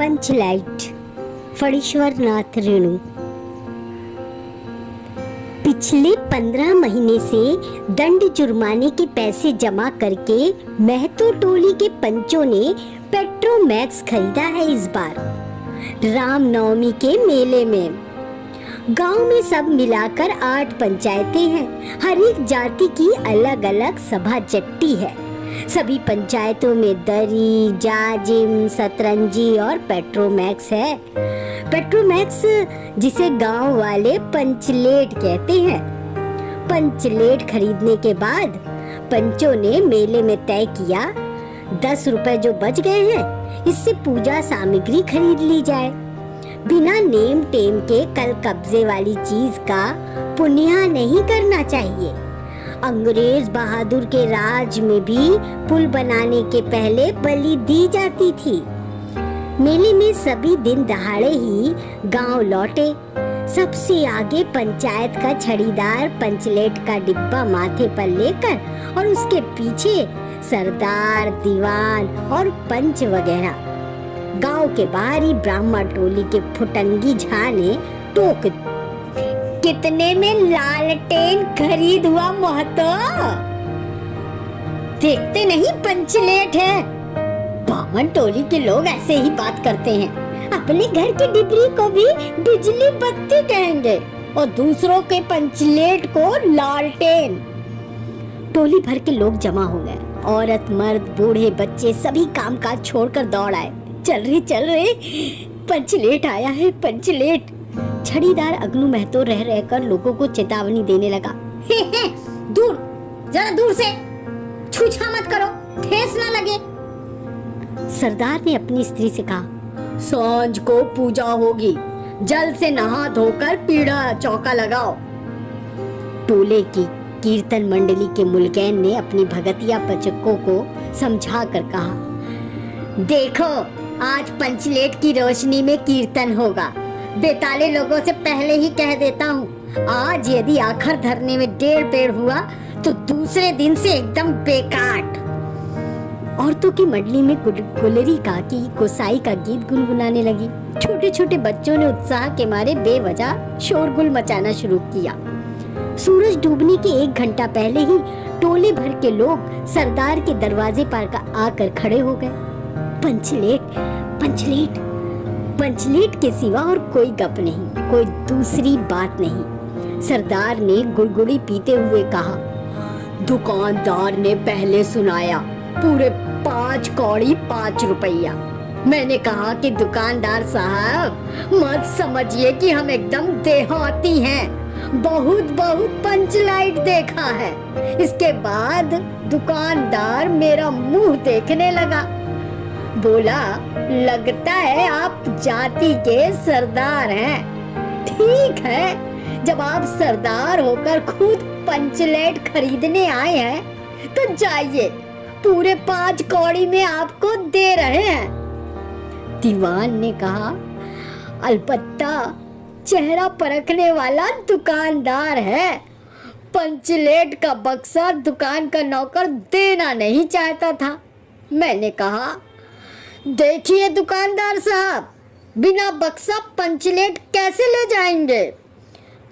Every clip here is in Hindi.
पंचलाइट फणीश्वर नाथ रेणु। पिछले 15 महीने से दंड जुर्माने के पैसे जमा करके महतो टोली के पंचों ने पेट्रोमैक्स खरीदा है। इस बार रामनवमी के मेले में गांव में सब मिलाकर 8 पंचायतें हैं। हर एक जाति की अलग अलग सभा जट्टी है। सभी पंचायतों में दरी, जाजिम, सतरंजी और पेट्रोमैक्स है। पेट्रोमैक्स जिसे गांव वाले पंचलेट कहते हैं। पंचलेट खरीदने के बाद पंचों ने मेले में तय किया 10 रुपए जो बच गए हैं इससे पूजा सामग्री खरीद ली जाए। बिना नेम टेम के कल कब्जे वाली चीज का पुण्य नहीं करना चाहिए। अंग्रेज बहादुर के राज में भी पुल बनाने के पहले बलि दी जाती थी। मेले में सभी दिन दहाड़े ही गांव लौटे। सबसे आगे पंचायत का छड़ीदार पंचलेट का डिब्बा माथे पर लेकर और उसके पीछे सरदार, दीवान और पंच वगैरह। गांव के बाहर ही ब्राह्मण टोली के फुटंगी झा ने टोक दी। कितने में लालटेन खरीद हुआ महतो? देखते नहीं पंचलेट है। ब्राह्मण टोली के लोग ऐसे ही बात करते हैं। अपने घर की डिबरी को भी बिजली बत्ती कहेंगे और दूसरों के पंचलेट को लालटेन। टोली भर के लोग जमा हो गए। औरत, मर्द, बूढ़े, बच्चे सभी कामकाज छोड़कर दौड़ आए। चल रहे पंचलेट आया है, पंचलेट। छड़ीदार अग्नू महतो रह रहकर लोगों को चेतावनी देने लगा। दूर, जरा दूर से छूछा मत करो, ठेस ना लगे। सरदार ने अपनी स्त्री से कहा, सांझ को पूजा होगी, जल से नहा धोकर पीढ़ा चौका लगाओ। टोले की कीर्तन मंडली के मुल्कैन ने अपनी भगतिया पचक्कों को समझा कर कहा, देखो आज पंचलेट की रोशनी में कीर्तन होगा। बेताले लोगों से पहले ही कह देता हूँ, आज यदि आखिर धरने में 1.5 पेड़ हुआ तो दूसरे दिन से एकदम बेकाट। औरतों की मंडली में गुलरी काकी गोसाई का गीत गुनगुनाने लगी। छोटे छोटे बच्चों ने उत्साह के मारे बेवजह शोरगुल मचाना शुरू किया। सूरज डूबने के 1 घंटा पहले ही टोले भर के लोग सरदार के दरवाजे पर आकर खड़े हो गए। पंचलेट, पंचलेट, पंचलेट के सिवा और कोई गप नहीं, कोई दूसरी बात नहीं। सरदार ने गुड़गुड़ी पीते हुए कहा, दुकानदार ने पहले सुनाया पूरे 5 कौड़ी 5 रुपया। मैंने कहा कि दुकानदार साहब मत समझिए कि हम एकदम देहाती हैं। बहुत पंचलाइट देखा है। इसके बाद दुकानदार मेरा मुंह देखने लगा। बोला, लगता है आप जाति के सरदार हैं। ठीक है, जब आप सरदार होकर खुद पंचलेट खरीदने आए हैं तो जाइए, पूरे 5 कौड़ी में आपको दे रहे हैं। दीवान ने कहा, अलबत्ता चेहरा परखने वाला दुकानदार है। पंचलेट का बक्सा दुकान का नौकर देना नहीं चाहता था। मैंने कहा, देखिए दुकानदार साहब, बिना बक्सा पंचलेट कैसे ले जाएंगे?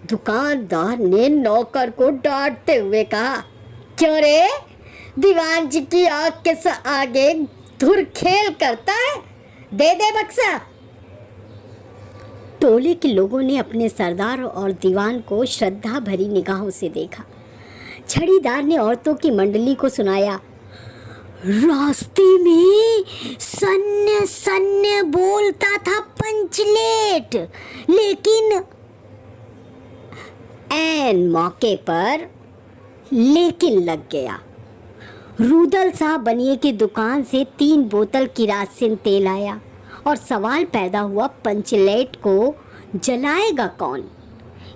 दुकानदार ने नौकर को डांटते हुए कहा, क्यों रे, दीवान जी की आग के आगे धुर खेल करता है, दे दे बक्सा। टोले के लोगों ने अपने सरदार और दीवान को श्रद्धा भरी निगाहों से देखा। छड़ीदार ने औरतों की मंडली को सुनाया, रास्ते में सन्य सन्य बोलता था पंचलेट, लेकिन ऐन मौके पर लेकिन लग गया। रूदल साहब बनिए की दुकान से 3 बोतल किरासिन तेल आया और सवाल पैदा हुआ, पंचलेट को जलाएगा कौन?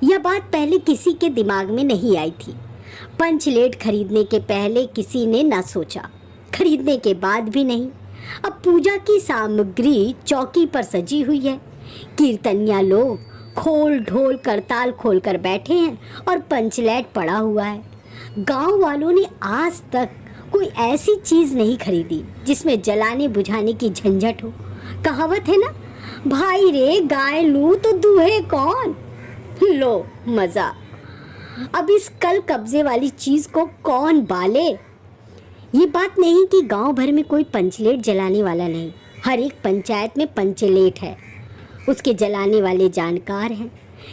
यह बात पहले किसी के दिमाग में नहीं आई थी। पंचलेट खरीदने के पहले किसी ने ना सोचा, खरीदने के बाद भी नहीं। अब पूजा की सामग्री चौकी पर सजी हुई है। कीर्तनिया लोग खोल ढोल करताल खोलकर बैठे हैं और पंचलेट पड़ा हुआ है। गांव वालों ने आज तक कोई ऐसी चीज नहीं खरीदी जिसमें जलाने बुझाने की झंझट हो। कहावत है ना, भाई रे, गाय लू तो दूहे कौन। लो मजा। अब इस कल कब्जे वाली चीज को कौन बाले। ये बात नहीं कि गांव भर में कोई पंचलेट जलाने वाला नहीं, हर एक पंचायत में पंचलेट है, उसके जलाने वाले जानकार हैं।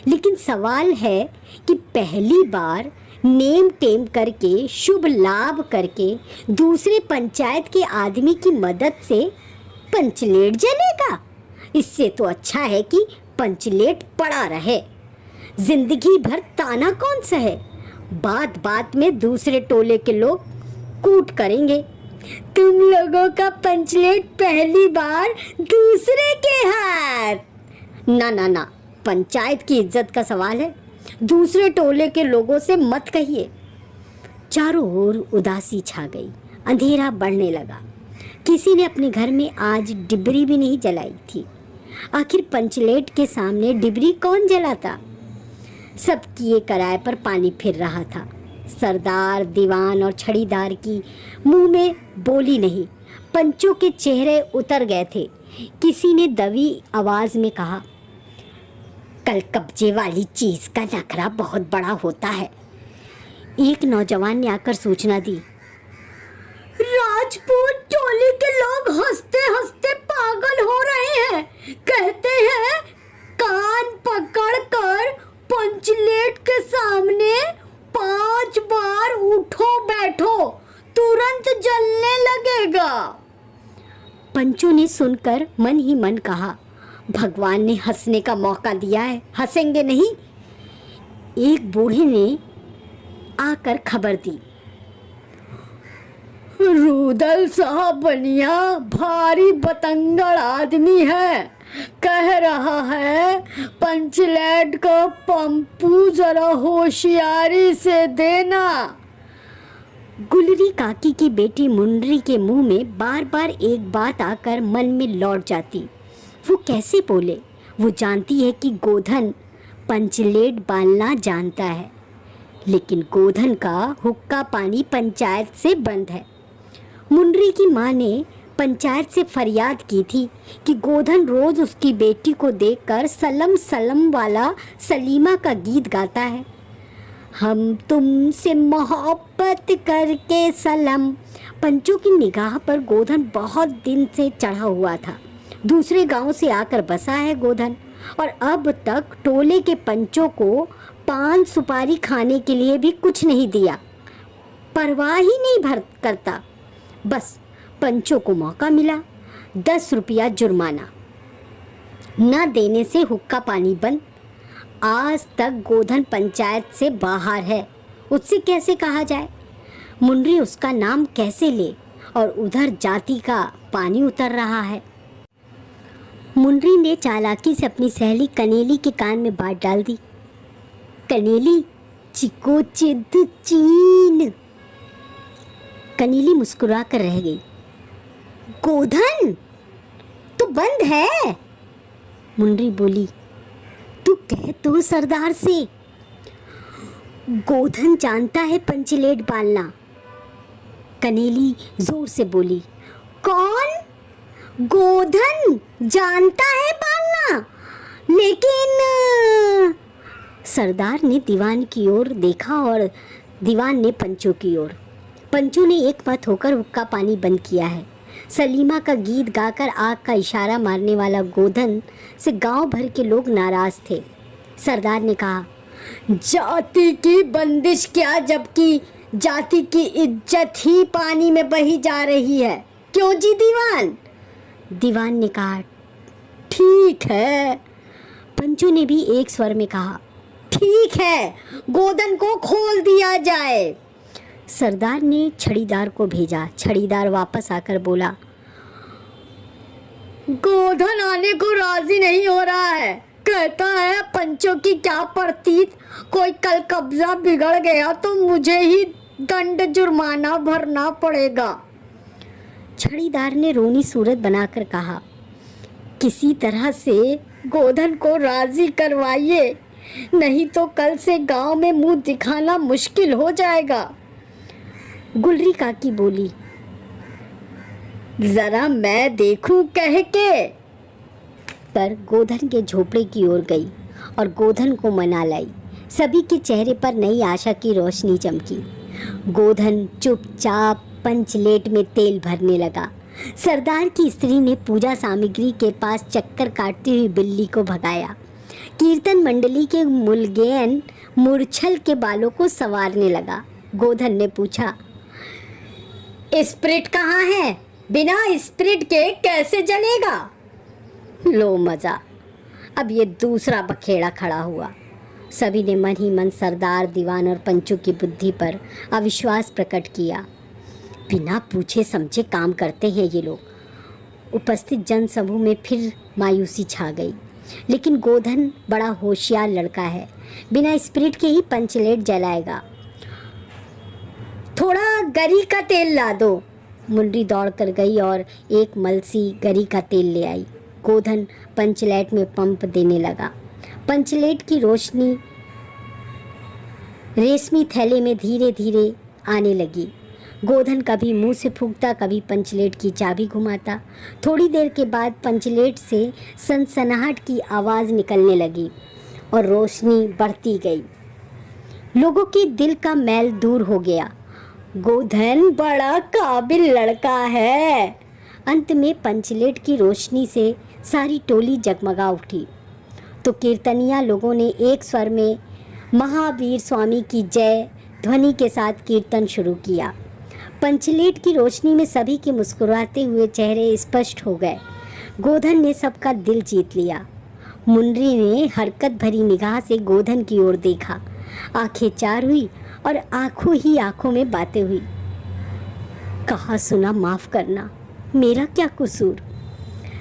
लेकिन सवाल है कि पहली बार नेम टेम करके, शुभ लाभ करके, दूसरे पंचायत के आदमी की मदद से पंचलेट जलेगा। इससे तो अच्छा है कि पंचलेट पड़ा रहे, जिंदगी भर ताना कौन सहे। बात बात में दूसरे टोले के लोग कूट करेंगे, तुम लोगों का पंचलेट पहली बार दूसरे के हाथ। ना ना ना, पंचायत की इज्जत का सवाल है, दूसरे टोले के लोगों से मत कहिए। चारों ओर उदासी छा गई, अंधेरा बढ़ने लगा। किसी ने अपने घर में आज डिबरी भी नहीं जलाई थी। आखिर पंचलेट के सामने डिबरी कौन जलाता। सब किए कराए पर पानी फिर रहा था। सरदार, दीवान और छड़ीदार की मुंह में बोली नहीं, पंचों के चेहरे उतर गए थे। किसी ने दबी आवाज में कहा, कल कब्जे वाली चीज का नखरा बहुत बड़ा होता है। एक नौजवान ने आकर सूचना दी, राजपूत टोली के लोग हंसते हंसते पागल हो रहे हैं। कहते हैं कान पकड़कर पंचलेट के सामने 5 बार उठो बैठो, तुरंत जलने लगेगा। पंचों ने सुनकर मन ही मन कहा, भगवान ने हंसने का मौका दिया है, हंसेंगे नहीं। एक बूढ़े ने आकर खबर दी, रूदल साहब बनिया भारी बतंगड़ आदमी है, कह रहा है पंचलेट का पंपू जरा होशियारी से देना। गुलरी काकी की बेटी मुंडरी के मुंह में बार बार एक बात आकर मन में लौट जाती। वो कैसे बोले। वो जानती है कि गोधन पंचलेट बालना जानता है, लेकिन गोधन का हुक्का पानी पंचायत से बंद है। मुंडरी की माँ ने पंचायत से फरियाद की थी कि गोधन रोज उसकी बेटी को देखकर सलम सलम वाला सलीमा का गीत गाता है। हम तुमसे मोहब्बत करके सलम। पंचों की निगाह पर गोधन बहुत दिन से चढ़ा हुआ था। दूसरे गांव से आकर बसा है गोधन, और अब तक टोले के पंचों को पान सुपारी खाने के लिए भी कुछ नहीं दिया। परवाह ही नहीं करता। बस पंचों को मौका मिला, 10 रुपया जुर्माना, न देने से हुक्का पानी बंद। आज तक गोधन पंचायत से बाहर है, उससे कैसे कहा जाए। मुंडरी उसका नाम कैसे ले, और उधर जाति का पानी उतर रहा है। मुंडरी ने चालाकी से अपनी सहेली कनेली के कान में बात डाल दी, कनेली चिको चिद चीन। कनेली मुस्कुरा कर रह गई। गोधन तो बंद है। मुंडरी बोली, तू कह तो सरदार से। गोधन जानता है पंचलेट बालना। कनेली जोर से बोली, कौन? गोधन जानता है बालना, लेकिन सरदार ने दीवान की ओर देखा और दीवान ने पंचों की ओर। पंचों ने एक मत होकर हुक्का पानी बंद किया है। सलीमा का गीत गाकर आग का इशारा मारने वाला गोधन से गांव भर के लोग नाराज थे। सरदार ने कहा, जाति की बंदिश क्या, जबकि जाति की इज्जत ही पानी में बही जा रही है। क्यों जी दीवान? दीवान ने कहा, ठीक है। पंचों ने भी एक स्वर में कहा, ठीक है, गोधन को खोल दिया जाए। सरदार ने छड़ीदार को भेजा। छड़ीदार वापस आकर बोला, गोधन आने को राजी नहीं हो रहा है। कहता है पंचों की क्या प्रतीत, कोई कल कब्जा बिगड़ गया तो मुझे ही दंड जुर्माना भरना पड़ेगा। छड़ीदार ने रोनी सूरत बनाकर कहा, किसी तरह से गोधन को राजी करवाइए, नहीं तो कल से गांव में मुंह दिखाना मुश्किल हो जाएगा। गुलरी काकी बोली, जरा मैं देखूं कह के। कर गोधन के झोपड़े की ओर गई और गोधन को मना लाई। सभी के चेहरे पर नई आशा की रोशनी चमकी। गोधन चुपचाप पंचलेट में तेल भरने लगा। सरदार की स्त्री ने पूजा सामग्री के पास चक्कर काटती हुई बिल्ली को भगाया। कीर्तन मंडली के मुलगेन मूर्छल के बालों को संवारने लगा। गोधन ने पूछा, स्पिरिट कहाँ है? बिना स्पिरिट के कैसे जलेगा? लो मजा, अब ये दूसरा बखेड़ा खड़ा हुआ। सभी ने मन ही मन सरदार, दीवान और पंचों की बुद्धि पर अविश्वास प्रकट किया। बिना पूछे समझे काम करते हैं ये लोग। उपस्थित जनसमूह में फिर मायूसी छा गई। लेकिन गोधन बड़ा होशियार लड़का है, बिना स्पिरिट के ही पंचलेट जलाएगा। थोड़ा गरी का तेल ला दो। मुंडी दौड़ कर गई और एक मलसी गरी का तेल ले आई। गोधन पंचलेट में पंप देने लगा। पंचलेट की रोशनी रेशमी थैले में धीरे धीरे आने लगी। गोधन कभी मुंह से फूंकता, कभी पंचलेट की चाबी घुमाता। थोड़ी देर के बाद पंचलेट से सनसनाहट की आवाज़ निकलने लगी और रोशनी बढ़ती गई। लोगों के दिल का मैल दूर हो गया। गोधन बड़ा काबिल लड़का है। अंत में पंचलेट की रोशनी से सारी टोली जगमगा उठी तो कीर्तनिया लोगों ने एक स्वर में महावीर स्वामी की जय ध्वनि के साथ कीर्तन शुरू किया। पंचलेट की रोशनी में सभी के मुस्कुराते हुए चेहरे स्पष्ट हो गए। गोधन ने सबका दिल जीत लिया। मुन्नी ने हरकत भरी निगाह से गोधन की ओर देखा। आंखें चार हुई और आंखों ही आंखों में बातें हुई। कहा सुना माफ करना, मेरा क्या कसूर?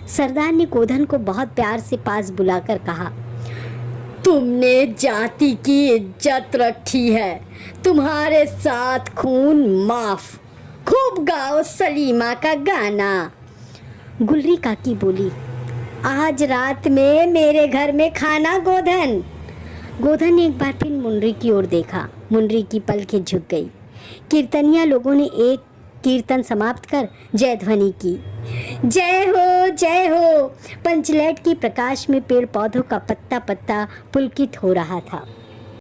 सरदार ने गोधन को बहुत प्यार से पास बुलाकर कहा, तुमने जाति की इज्जत रखी है, तुम्हारे साथ खून माफ। खूब गाओ सलीमा का गाना। गुलरी काकी बोली, आज रात में मेरे घर में खाना गोधन। गोधन ने एक बार फिर मुन्नी की ओर देखा। मुन्नी की पलकें झुक गई। कीर्तनिया लोगों ने एक कीर्तन समाप्त कर जय ध्वनि की। जय हो जय हो। पंचलेट की प्रकाश में पेड़ पौधों का पत्ता पत्ता पुलकित हो रहा था।